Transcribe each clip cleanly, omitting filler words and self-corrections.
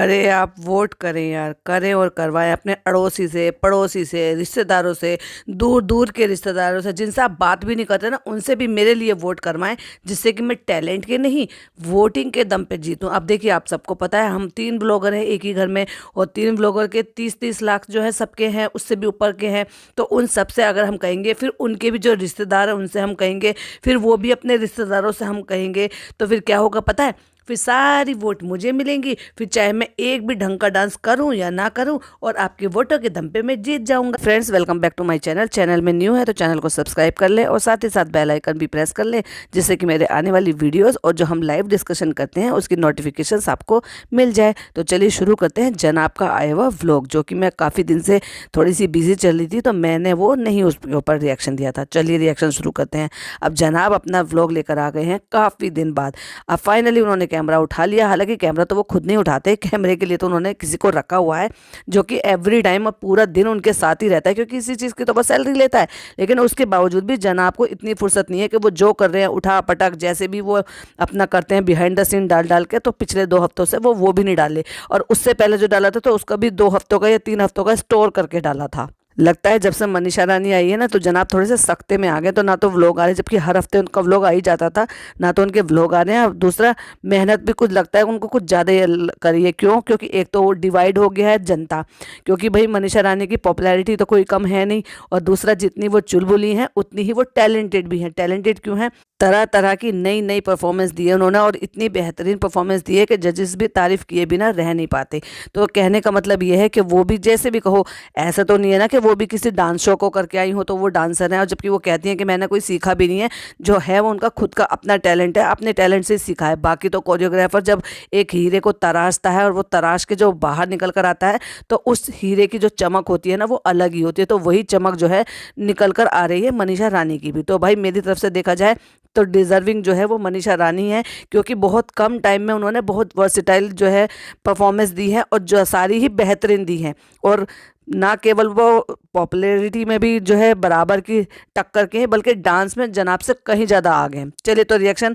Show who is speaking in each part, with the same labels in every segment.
Speaker 1: अरे आप वोट करें यार, करें और करवाएं अपने अड़ोसी से, पड़ोसी से, रिश्तेदारों से, दूर दूर के रिश्तेदारों से जिनसे आप बात भी नहीं करते ना, उनसे भी मेरे लिए वोट करवाएं, जिससे कि मैं टैलेंट के नहीं, वोटिंग के दम पे जीतूं। अब देखिए, आप सबको पता है हम 3 ब्लॉगर हैं एक ही घर में, और 3 ब्लॉगर के 30-30 लाख जो है सबके हैं, उससे भी ऊपर के हैं। तो उन सबसे अगर हम कहेंगे, फिर उनके भी जो रिश्तेदार हैं उनसे हम कहेंगे, फिर वो भी अपने रिश्तेदारों से हम कहेंगे, तो फिर क्या होगा पता है? फिर सारी वोट मुझे मिलेंगी, फिर चाहे मैं एक भी ढंग का डांस करूं या ना करूं, और आपके वोटों के दम पे मैं जीत जाऊंगा। Friends, welcome back to my channel. Channel में न्यू है तो चैनल को सब्सक्राइब कर ले, और साथ ही साथ बेल आइकन भी प्रेस कर ले, जिससे कि मेरे आने वाली वीडियोस और जो हम लाइव डिस्कशन करते हैं उसकी नोटिफिकेशंस आपको मिल जाए। तो चलिए शुरू करते हैं जनाब का आया हुआ व्लॉग, जो कि मैं काफ़ी दिन से थोड़ी सी बिजी चल रही थी, तो मैंने वो नहीं उसके ऊपर रिएक्शन दिया था। चलिए रिएक्शन शुरू करते हैं। अब जनाब अपना व्लॉग लेकर आ गए हैं काफ़ी दिन बाद। अब फाइनली उन्होंने कैमरा उठा लिया। हालांकि कैमरा तो वो खुद नहीं उठाते, कैमरे के लिए तो उन्होंने किसी को रखा हुआ है, जो कि एवरी टाइम पूरा दिन उनके साथ ही रहता है, क्योंकि इसी चीज़ की तो बस सैलरी लेता है। लेकिन उसके बावजूद भी जनाब को इतनी फुर्सत नहीं है कि वो जो कर रहे हैं उठा पटक जैसे भी वो अपना करते हैं बिहाइंड द सीन डाल डाल के। तो पिछले 2 हफ्तों से वो भी नहीं डाले, और उससे पहले जो डाला था तो उसका भी 2 हफ्तों का या 3 हफ्तों का स्टोर करके डाला था। लगता है जब से मनीषा रानी आई है ना, तो जनाब थोड़े से सख्ते में आ गए। तो ना तो व्लॉग आ रहे, जबकि हर हफ्ते उनका व्लॉग आ ही जाता था, ना तो उनके व्लॉग आ रहे हैं। और दूसरा, मेहनत भी कुछ लगता है उनको कुछ ज़्यादा ही करी है। क्यों? क्योंकि एक तो वो डिवाइड हो गया है जनता, क्योंकि भाई मनीषा रानी की पॉपुलैरिटी तो कोई कम है नहीं, और दूसरा जितनी वो चुलबुली हैं उतनी ही वो टैलेंटेड भी हैं। टैलेंटेड क्यों हैं? तरह तरह की नई नई परफॉर्मेंस दी है उन्होंने, और इतनी बेहतरीन परफॉर्मेंस दी है कि जजेस भी तारीफ किए बिना रह नहीं पाते। तो कहने का मतलब ये है कि वो भी जैसे भी कहो, ऐसा तो नहीं है ना कि वो भी किसी डांस शो को करके आई हो तो वो डांसर हैं, और जबकि वो कहती हैं कि मैंने कोई सीखा भी नहीं है। जो है वो उनका खुद का अपना टैलेंट है, अपने टैलेंट से सीखा है। बाकी तो कोरियोग्राफर जब एक हीरे को तराशता है और वो तराश के जो बाहर निकल कर आता है, तो उस हीरे की जो चमक होती है ना, वो अलग ही होती है। तो वही चमक जो है निकल कर आ रही है मनीषा रानी की भी। तो भाई मेरी तरफ से देखा जाए तो डिज़र्विंग जो है वो मनीषा रानी है, क्योंकि बहुत कम टाइम में उन्होंने बहुत वर्सिटाइल जो है परफॉर्मेंस दी है, और जो सारी ही बेहतरीन दी हैं। और ना केवल वो पॉपुलैरिटी में भी जो है बराबर की टक्कर के हैं, बल्कि डांस में जनाब से कहीं ज़्यादा आगे हैं। चलिए, तो रिएक्शन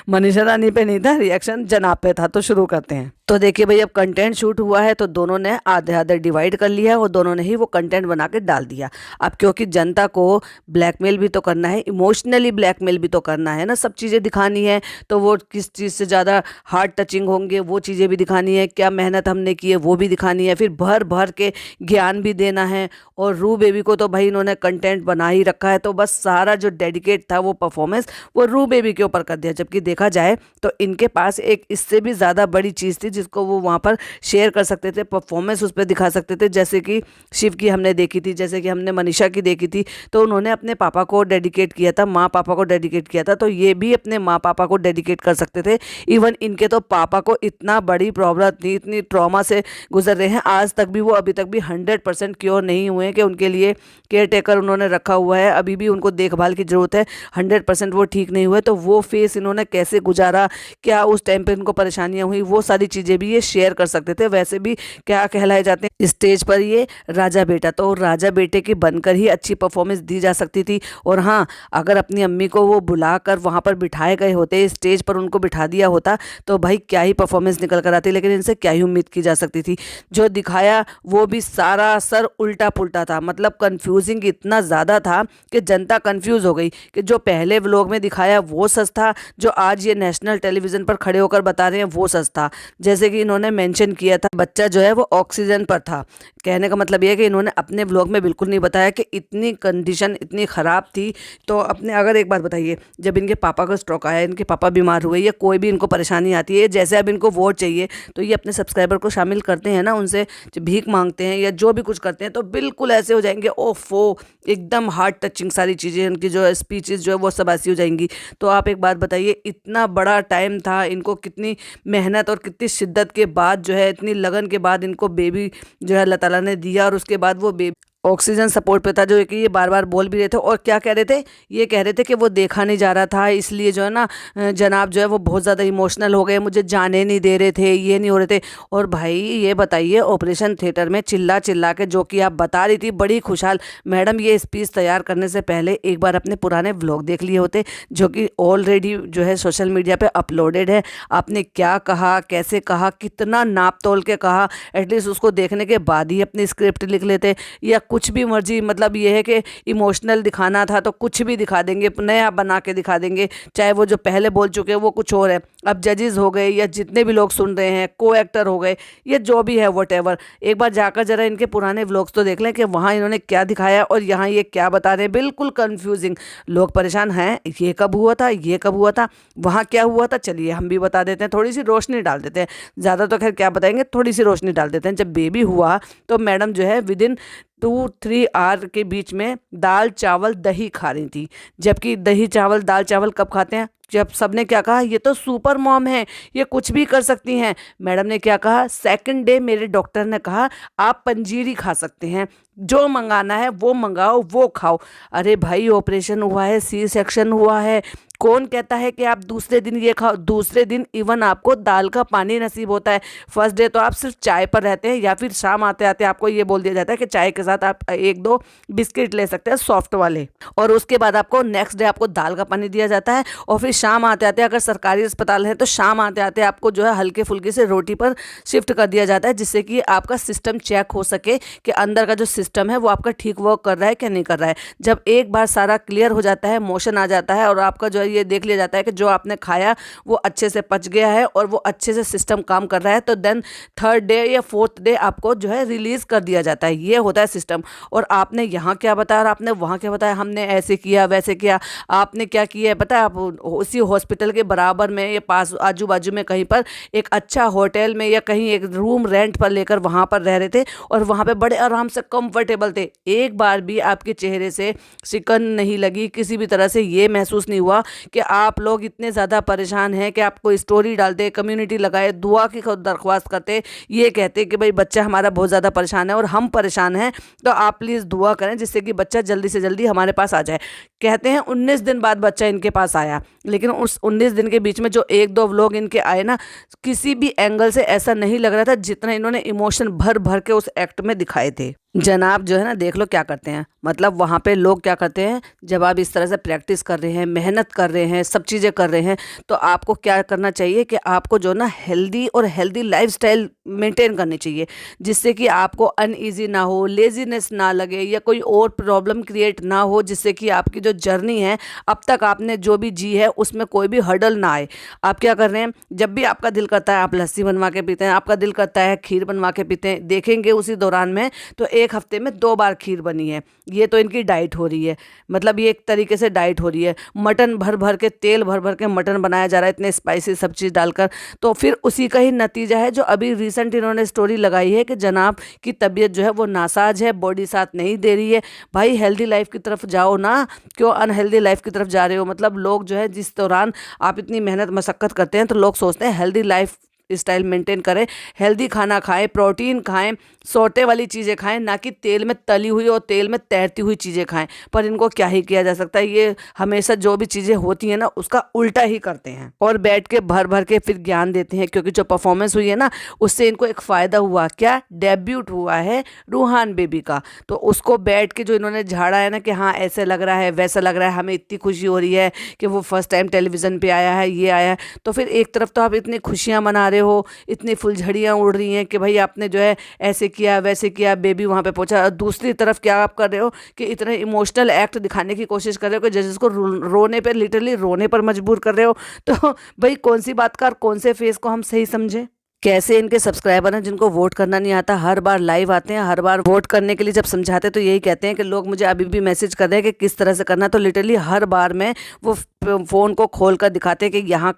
Speaker 1: मनीषा रानी पे नहीं था, रिएक्शन जनाब पे था। तो शुरू करते हैं। तो देखिए भाई, अब कंटेंट शूट हुआ है तो दोनों ने आधे आधे डिवाइड कर लिया है, और दोनों ने ही वो कंटेंट बना के डाल दिया। अब क्योंकि जनता को ब्लैकमेल भी तो करना है, इमोशनली ब्लैकमेल भी तो करना है ना, सब चीज़ें दिखानी है। तो वो किस चीज़ से ज़्यादा हार्ट टचिंग होंगे वो चीज़ें भी दिखानी है, क्या मेहनत हमने की है वो भी दिखानी है, फिर भर भर के ज्ञान भी देना है। और रू बेबी को तो भाई इन्होंने कंटेंट बना ही रखा है, तो बस सारा जो डेडिकेट था वो परफॉर्मेंस वो रू बेबी के ऊपर कर दिया। जबकि देखा जाए तो इनके पास एक इससे भी ज़्यादा बड़ी चीज़ थी जिसको वो वहाँ पर शेयर कर सकते थे, परफॉर्मेंस उस पर दिखा सकते थे। जैसे कि शिव की हमने देखी थी, जैसे कि हमने मनीषा की देखी थी, तो उन्होंने अपने पापा को डेडिकेट किया था, माँ पापा को डेडिकेट किया था। तो ये भी अपने माँ पापा को डेडिकेट कर सकते थे। इवन इनके तो पापा को इतना बड़ी प्रॉब्लम थी, इतनी ट्रॉमा से गुजर रहे हैं, आज तक भी वो अभी तक भी 100% क्योर नहीं हुए कि उनके लिए केयर टेकर उन्होंने रखा हुआ है, अभी भी उनको देखभाल की ज़रूरत है। 100% वो ठीक नहीं हुए। तो वो फेस इन्होंने कैसे गुजारा, क्या उस टाइम पे इनको परेशानियां हुई, वो सारी चीज़ें भी ये शेयर कर सकते थे। वैसे भी क्या कहलाए जाते हैं स्टेज पर ये राजा बेटा, तो राजा बेटे की बनकर ही अच्छी परफॉर्मेंस दी जा सकती थी। और हाँ, अगर अपनी अम्मी को वो बुलाकर वहाँ पर बिठाए गए होते, स्टेज पर उनको बिठा दिया होता, तो भाई क्या ही परफॉर्मेंस निकल कर आती। लेकिन इनसे क्या ही उम्मीद की जा सकती थी। जो दिखाया वो भी सारा असर उल्टा पुल्टा था, मतलब कंफ्यूजिंग इतना ज़्यादा था कि जनता कंफ्यूज हो गई कि जो पहले व्लॉग में दिखाया वो सच था, जो आज ये नेशनल टेलीविज़न पर खड़े होकर बता रहे हैं वो सच था। जैसे कि इन्होंने मेंशन किया था, बच्चा जो है वो ऑक्सीजन पर था। कहने का मतलब ये है कि इन्होंने अपने व्लॉग में बिल्कुल नहीं बताया कि इतनी कंडीशन इतनी ख़राब थी। तो अपने अगर एक बात बताइए, जब इनके पापा का स्ट्रोक आया, इनके पापा बीमार हुए, या कोई भी इनको परेशानी आती है, जैसे अब इनको वोट चाहिए तो ये अपने सब्सक्राइबर को शामिल करते हैं ना, उनसे भीख मांगते हैं या जो भी कुछ करते हैं, तो बिल्कुल ऐसे हो जाएंगे, ओफो एकदम हार्ट टचिंग सारी चीज़ें, उनकी जो स्पीचेस जो है वो सब ऐसी हो जाएंगी। तो आप एक बात बताइए, इतना बड़ा टाइम था, इनको कितनी मेहनत और कितनी शिद्दत के बाद जो है, इतनी लगन के बाद इनको बेबी जो है अल्लाह ताला ने दिया, और उसके बाद वो बेबी ऑक्सीजन सपोर्ट पे था, जो कि ये बार बार बोल भी रहे थे। और क्या कह रहे थे, ये कह रहे थे कि वो देखा नहीं जा रहा था, इसलिए जो है ना जनाब जो है वो बहुत ज़्यादा इमोशनल हो गए, मुझे जाने नहीं दे रहे थे, ये नहीं हो रहे थे। और भाई ये बताइए, ऑपरेशन थिएटर में चिल्ला चिल्ला के, जो कि आप बता रही थी बड़ी खुशहाल, मैडम ये स्पीच तैयार करने से पहले एक बार अपने पुराने व्लॉग देख लिए होते, जो कि ऑलरेडी जो है सोशल मीडिया पे अपलोडेड है। आपने क्या कहा, कैसे कहा, कितना नाप तोल के कहा, एटलीस्ट उसको देखने के बाद ही अपनी स्क्रिप्ट लिख लेते। या कुछ भी मर्जी, मतलब ये है कि इमोशनल दिखाना था तो कुछ भी दिखा देंगे, नया बना के दिखा देंगे, चाहे वो जो पहले बोल चुके हैं वो कुछ और है। अब जजेस हो गए या जितने भी लोग सुन रहे हैं, को एक्टर हो गए, ये जो भी है वॉटेवर, एक बार जाकर जरा इनके पुराने व्लॉग्स तो देख लें कि वहाँ इन्होंने क्या दिखाया और यहाँ ये क्या बता रहे हैं। बिल्कुल कंफ्यूजिंग, लोग परेशान हैं, ये कब हुआ था, ये कब हुआ था, वहाँ क्या हुआ था। चलिए हम भी बता देते हैं, थोड़ी सी रोशनी डाल देते हैं, ज़्यादा तो खैर क्या बताएंगे, थोड़ी सी रोशनी डाल देते हैं। जब बेबी हुआ तो मैडम जो है विदिन 2-3 आवर के बीच में दाल चावल दही खा रही थी। जबकि दही चावल दाल चावल कब खाते हैं, जब सबने क्या कहा, ये तो सुपर मॉम है, ये कुछ भी कर सकती हैं। मैडम ने क्या कहा, सेकंड डे मेरे डॉक्टर ने कहा आप पंजीरी खा सकते हैं, जो मंगाना है वो मंगाओ, वो खाओ। अरे भाई ऑपरेशन हुआ है, सी सेक्शन हुआ है, कौन कहता है कि आप दूसरे दिन ये खाओ। दूसरे दिन इवन आपको दाल का पानी नसीब होता है। फर्स्ट डे तो आप सिर्फ चाय पर रहते हैं, या फिर शाम आते आते आपको ये बोल दिया जाता है कि चाय के साथ आप 1-2 बिस्किट ले सकते हैं सॉफ्ट वाले, और उसके बाद आपको नेक्स्ट डे आपको दाल का पानी दिया जाता है। और फिर शाम आते आते, अगर सरकारी अस्पताल है तो शाम आते आते आपको जो है हल्के फुल्के से रोटी पर शिफ्ट कर दिया जाता है, जिससे कि आपका सिस्टम चेक हो सके कि अंदर का जो सिस्टम है वो आपका ठीक वर्क कर रहा है कि नहीं कर रहा है। जब एक बार सारा क्लियर हो जाता है, मोशन आ जाता है, और आपका जो है ये देख लिया जाता है कि जो आपने खाया वो अच्छे से पच गया है और वो अच्छे से सिस्टम काम कर रहा है, तो देन थर्ड डे या फोर्थ डे आपको जो है रिलीज कर दिया जाता है। ये होता है सिस्टम। और आपने यहाँ क्या बताया और आपने वहाँ क्या बताया, हमने ऐसे किया वैसे किया, आपने क्या किया है पता है। आप उसी हॉस्पिटल के बराबर में या पास आजू बाजू में कहीं पर एक अच्छा होटल में या कहीं एक रूम रेंट पर लेकर वहाँ पर रह रहे थे, और वहाँ पे बड़े आराम से कंफर्टेबल थे। एक बार भी आपके चेहरे से सिकन नहीं लगी, किसी भी तरह से ये महसूस नहीं हुआ कि आप लोग इतने ज़्यादा परेशान हैं कि आपको स्टोरी डालते, कम्युनिटी लगाए, दुआ की दरख्वास्त करते, ये कहते कि भाई बच्चा हमारा बहुत ज़्यादा परेशान है और हम परेशान हैं, तो आप प्लीज़ दुआ करें जिससे कि बच्चा जल्दी से जल्दी हमारे पास आ जाए। कहते हैं 19 दिन बाद बच्चा इनके पास आया, लेकिन उस 19 दिन के बीच में जो 1-2 व्लॉग इनके आए ना, किसी भी एंगल से ऐसा नहीं लग रहा था जितना इन्होंने इमोशन भर भर के उस एक्ट में दिखाए थे। जनाब जो है ना, देख लो क्या करते हैं, मतलब वहाँ पे लोग क्या करते हैं, जब आप इस तरह से प्रैक्टिस कर रहे हैं, मेहनत कर रहे हैं, सब चीज़ें कर रहे हैं, तो आपको क्या करना चाहिए कि आपको जो ना हेल्दी लाइफस्टाइल मेंटेन करनी चाहिए, जिससे कि आपको अनईजी ना हो, लेजीनेस ना लगे, या कोई और प्रॉब्लम क्रिएट ना हो, जिससे कि आपकी जो जर्नी है अब तक आपने जो भी जी है उसमें कोई भी हर्डल ना आए। आप क्या कर रहे हैं, जब भी आपका दिल करता है आप लस्सी बनवा के पीते हैं, आपका दिल करता है खीर बनवा के पीते हैं। देखेंगे उसी दौरान में तो एक हफ्ते में 2 बार खीर बनी है। ये तो इनकी डाइट हो रही है, मतलब ये एक तरीके से डाइट हो रही है। मटन भर भर के, तेल भर भर के मटन बनाया जा रहा है, इतने स्पाइसी सब चीज़ डालकर। तो फिर उसी का ही नतीजा है जो अभी रिसेंट इन्होंने स्टोरी लगाई है कि जनाब की तबीयत जो है वो नासाज है, बॉडी साथ नहीं दे रही है। भाई हेल्दी लाइफ की तरफ जाओ ना, क्यों अनहेल्दी लाइफ की तरफ जा रहे हो। मतलब लोग जो है, जिस दौरान आप इतनी मेहनत मशक्क़त करते हैं, तो लोग सोचते हैं हेल्दी लाइफ स्टाइल मेंटेन करें, हेल्दी खाना खाएं, प्रोटीन खाएं, सोटे वाली चीज़ें खाएं, ना कि तेल में तली हुई और तेल में तैरती हुई चीज़ें खाएं। पर इनको क्या ही किया जा सकता है, ये हमेशा जो भी चीज़ें होती हैं ना उसका उल्टा ही करते हैं, और बैठ के भर भर के फिर ज्ञान देते हैं। क्योंकि जो परफॉर्मेंस हुई है ना, उससे इनको एक फ़ायदा हुआ, क्या, डेब्यूट हुआ है रूहान बेबी का। तो उसको बैठ के जो इन्होंने झाड़ा है ना कि हाँ ऐसे लग रहा है, वैसा लग रहा है, हमें इतनी खुशी हो रही है कि वो फर्स्ट टाइम टेलीविज़न पर आया है, ये आया है। तो फिर एक तरफ तो आप इतनी खुशियाँ मना रहे हो, इतनी फुलझड़ियाँ उड़ रही हैं कि भाई आपने जो है ऐसे किया वैसे किया, बेबी वहाँ पे पहुँचा। और दूसरी तरफ क्या आप कर रहे हो कि इतने इमोशनल एक्ट दिखाने की कोशिश कर रहे हो कि जजेस को रोने पे, लिटरली रोने पर मजबूर कर रहे हो। तो भाई कौन सी बात का और कौन से फेस को हम सही समझें। कैसे इनके सब्सक्राइबर हैं जिनको वोट करना नहीं आता, हर बार लाइव आते हैं, हर बार वोट करने के लिए जब समझाते तो यही कहते हैं कि लोग मुझे अभी भी मैसेज कर रहे हैं कि किस तरह से करना। तो लिटरली हर बार में वो फ़ोन को खोल कर दिखाते हैं कि यहाँ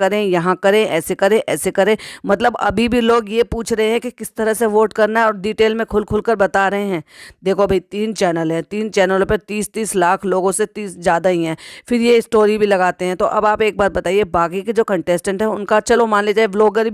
Speaker 1: करें, ऐसे करें। मतलब अभी भी लोग ये पूछ रहे हैं कि किस तरह से वोट करना है और डिटेल में खुल कर बता रहे हैं। देखो भाई 3 चैनल हैं, 3 चैनलों पे 30-30 लाख लोगों से 30 ज़्यादा ही हैं, फिर ये स्टोरी भी लगाते हैं। तो अब आप एक बात बताइए, बाकी के जो कंटेस्टेंट हैं उनका चलो मान लीजिए व्लॉगर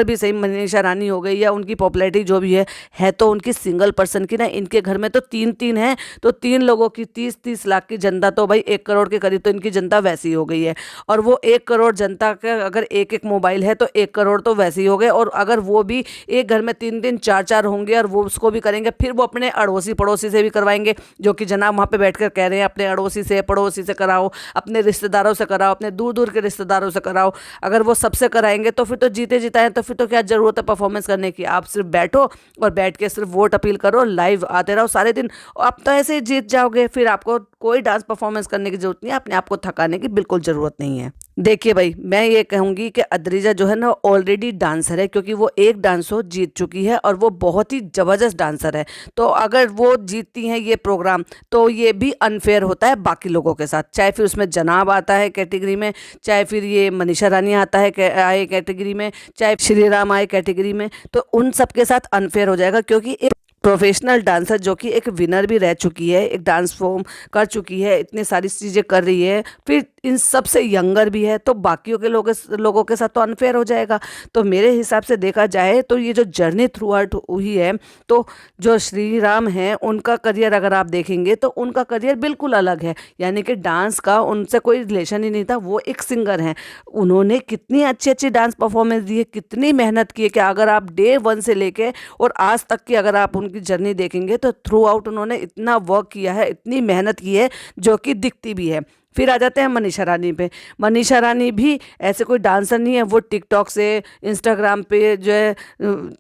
Speaker 1: भी सही, मनीषा रानी हो गई या उनकी पॉपुलैरिटी जो भी है तो उनकी सिंगल पर्सन की ना, इनके घर में तो 3-3 हैं, तो 3 लोगों की 30-30 लाख की जनता, तो भाई 1 करोड़ के करीब तो इनकी जनता वैसी हो गई है। और वो 1 करोड़ जनता का अगर एक मोबाइल है तो 1 करोड़ तो वैसे ही हो गए। और अगर वो भी एक घर में 3-3 4-4 होंगे और वो उसको भी करेंगे, फिर वो अपने अड़ोसी पड़ोसी से भी करवाएंगे, जो कि जनाब वहाँ पे बैठकर कह रहे हैं अपने अड़ोसी से पड़ोसी से कराओ, अपने रिश्तेदारों से कराओ, अपने दूर दूर के रिश्तेदारों से कराओ। अगर वो सबसे कराएंगे तो फिर तो जीते जिताएं, तो फिर तो क्या जरूरत है परफॉर्मेंस करने की। आप सिर्फ बैठो और बैठ के सिर्फ वोट अपील करो, लाइव आते रहो सारे दिन, आप तो ऐसे ही जीत जाओगे। फिर आपको कोई डांस परफॉर्मेंस करने की जरूरत नहीं है, अपने आप को थकाने की बिल्कुल जरूरत नहीं है। देखिए भाई, मैं ये कहूँगी कि अद्रिजा जो है ना ऑलरेडी डांसर है, क्योंकि वो एक डांस शो जीत चुकी है और वो बहुत ही ज़बरदस्त डांसर है। तो अगर वो जीतती हैं ये प्रोग्राम, तो ये भी अनफेयर होता है बाकी लोगों के साथ, चाहे फिर उसमें जनाब आता है कैटेगरी में, चाहे फिर ये मनीषा रानी आता है आए कैटेगरी में, चाहे श्री राम आए कैटेगरी में, तो उन सब के साथ अनफेयर हो जाएगा। क्योंकि एक प्रोफेशनल डांसर जो कि एक विनर भी रह चुकी है, एक डांस फॉर्म कर चुकी है, इतनी सारी चीज़ें कर रही है, फिर इन सब से यंगर भी है, तो बाकियों के लोगों के साथ तो अनफेयर हो जाएगा। तो मेरे हिसाब से देखा जाए तो ये जो जर्नी थ्रू आउट हुई है, तो जो श्री राम हैं उनका करियर अगर आप देखेंगे तो उनका करियर बिल्कुल अलग है, यानी कि डांस का उनसे कोई रिलेशन ही नहीं था। वो एक सिंगर हैं, उन्होंने कितनी अच्छी अच्छी डांस परफॉर्मेंस दी है, कितनी मेहनत की है कि अगर आप डे 1 से लेके और आज तक की अगर आप उनकी जर्नी देखेंगे तो थ्रू आउट उन्होंने इतना वर्क किया है, इतनी मेहनत की है, जो कि दिखती भी है। फिर आ जाते हैं मनीषा रानी पे। मनीषा रानी भी ऐसे कोई डांसर नहीं है, वो टिकटॉक से इंस्टाग्राम पे जो है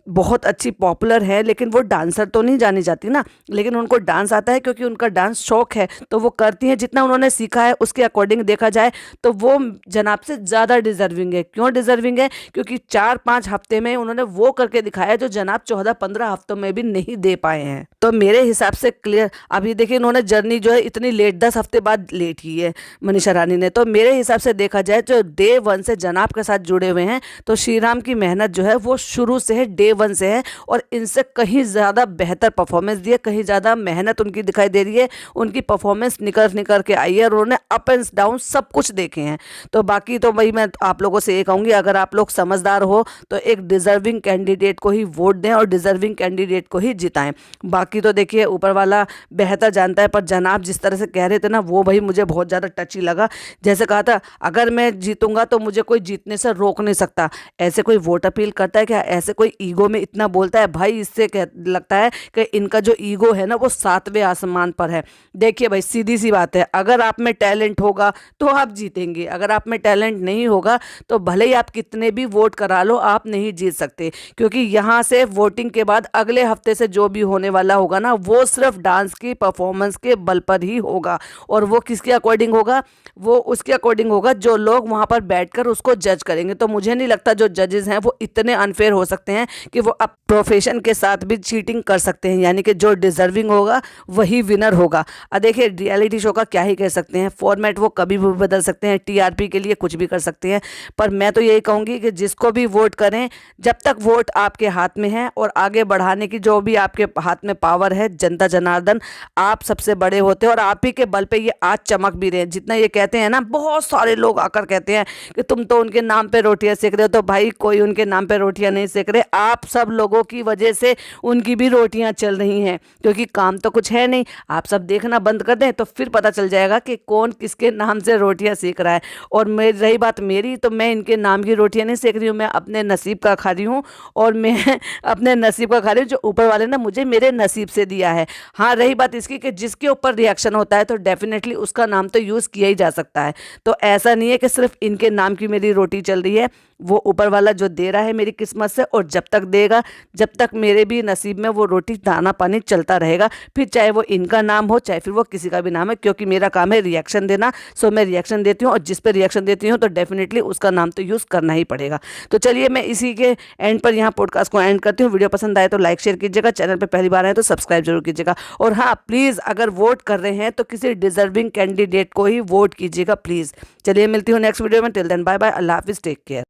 Speaker 1: बहुत अच्छी पॉपुलर है, लेकिन वो डांसर तो नहीं जानी जाती ना, लेकिन उनको डांस आता है क्योंकि उनका डांस शौक है, तो वो करती हैं। जितना उन्होंने सीखा है उसके अकॉर्डिंग देखा जाए तो वो जनाब से ज़्यादा डिजर्विंग है। क्यों डिजर्विंग है? क्योंकि 4-5 हफ्ते में उन्होंने वो करके दिखाया जो जनाब 14-15 हफ्तों में भी नहीं दे पाए हैं। तो मेरे हिसाब से क्लियर, अभी देखिए इन्होंने जर्नी जो है इतनी लेट 10 हफ्ते बाद लेट की है मनीषा रानी ने। तो मेरे हिसाब से देखा जाए जो डे 1 से जनाब के साथ जुड़े हुए हैं, तो श्री राम की मेहनत जो है वो शुरू से है, डे 1 से है, और इनसे कहीं ज़्यादा बेहतर परफॉर्मेंस दी है, कहीं ज़्यादा मेहनत उनकी दिखाई दे रही है। उनकी परफॉर्मेंस निकल के आई है और उन्होंने अप एंड डाउन सब कुछ देखे हैं। तो बाकी तो भाई मैं आप लोगों से ये कहूँगी, अगर आप लोग समझदार हो तो एक डिजर्विंग कैंडिडेट को ही वोट दें और डिजर्विंग कैंडिडेट को ही जिताएं। बाकी तो देखिए ऊपर वाला बेहतर जानता है, पर जनाब जिस तरह से कह रहे थे ना, वो भाई मुझे बहुत ज़्यादा टची लगा। जैसे कहा था, अगर मैं जीतूंगा तो मुझे कोई जीतने से रोक नहीं सकता। ऐसे कोई वोट अपील करता है क्या? ऐसे कोई ईगो में इतना बोलता है? भाई इससे लगता है कि इनका जो ईगो है ना वो 7वें आसमान पर है। देखिए भाई सीधी सी बात है, अगर आप में टैलेंट होगा तो आप जीतेंगे, अगर आप में टैलेंट नहीं होगा तो भले ही आप कितने भी वोट करा लो, आप नहीं जीत सकते। क्योंकि यहाँ से वोटिंग के बाद अगले हफ्ते से जो भी होने वाला होगा ना, वो सिर्फ डांस की परफॉर्मेंस के बल पर ही होगा। और वो किसके अकॉर्डिंग होगा? वो उसके अकॉर्डिंग होगा जो लोग वहाँ पर बैठकर उसको जज करेंगे। तो मुझे नहीं लगता जो जजेस हैं वो इतने अनफेयर हो सकते हैं कि वो अब प्रोफेशन के साथ भी चीटिंग कर सकते हैं, यानी कि जो डिजर्विंग होगा वही विनर होगा। अब देखिए रियलिटी शो का क्या ही कह सकते हैं, फॉर्मेट वो कभी भी बदल सकते हैं, टीआरपी के लिए कुछ भी कर सकते हैं। पर मैं तो यही कहूँगी कि जिसको भी वोट करें, जब तक वोट आपके हाथ में है और आगे बढ़ाने की जो भी आपके हाथ में पावर है, जनता जनार्दन आप सबसे बड़े होते हैं और आप ही के बल पे ये आज चमक भी रहे हैं। जितना ये कहते हैं ना, बहुत सारे लोग आकर कहते हैं कि तुम तो उनके नाम पे रोटियां सेक रहे हो, तो भाई कोई उनके नाम पे रोटियां नहीं सेक रहे, आप सब लोगों की वजह से उनकी भी रोटियां चल रही हैं। क्योंकि काम तो कुछ है नहीं, आप सब देखना बंद कर दें तो फिर पता चल जाएगा कि कौन किसके नाम से रोटियां सेक रहा है। और रही बात मेरी, तो मैं इनके नाम की रोटियां नहीं सेक रही हूँ, मैं अपने नसीब का खा रही हूँ। और मैं अपने नसीब का खा रही हूँ जो ऊपर वाले ने मुझे मेरे नसीब से दिया है। हाँ, रही बात इसकी कि जिसके ऊपर रिएक्शन होता है तो डेफिनेटली उसका नाम तो यूज़ किया ही जा सकता है। तो ऐसा नहीं है कि सिर्फ इनके नाम की मेरी रोटी चल रही है, वो ऊपर वाला जो दे रहा है मेरी किस्मत से, और जब तक देगा, जब तक मेरे भी नसीब में वो रोटी दाना पानी चलता रहेगा, फिर चाहे वो इनका नाम हो चाहे फिर वो किसी का भी नाम है। क्योंकि मेरा काम है रिएक्शन देना, सो मैं रिएक्शन देती हूँ, और जिस पे रिएक्शन देती हूँ तो डेफिनेटली उसका नाम तो यूज़ करना ही पड़ेगा। तो चलिए मैं इसी के एंड पर यहाँ पॉडकास्ट को एंड करती हूँ। वीडियो पसंद आए तो लाइक शेयर कीजिएगा, चैनल पर पहली बार आए तो सब्सक्राइब जरूर कीजिएगा। और हाँ प्लीज़, अगर वोट कर रहे हैं तो किसी डिजर्विंग कैंडिडेट को ही ही वोट कीजिएगा प्लीज़। चलिए मिलती हूँ नेक्स्ट वीडियो में, टिल देन बाय बाय, अल्लाह हाफिज़, टेक केयर।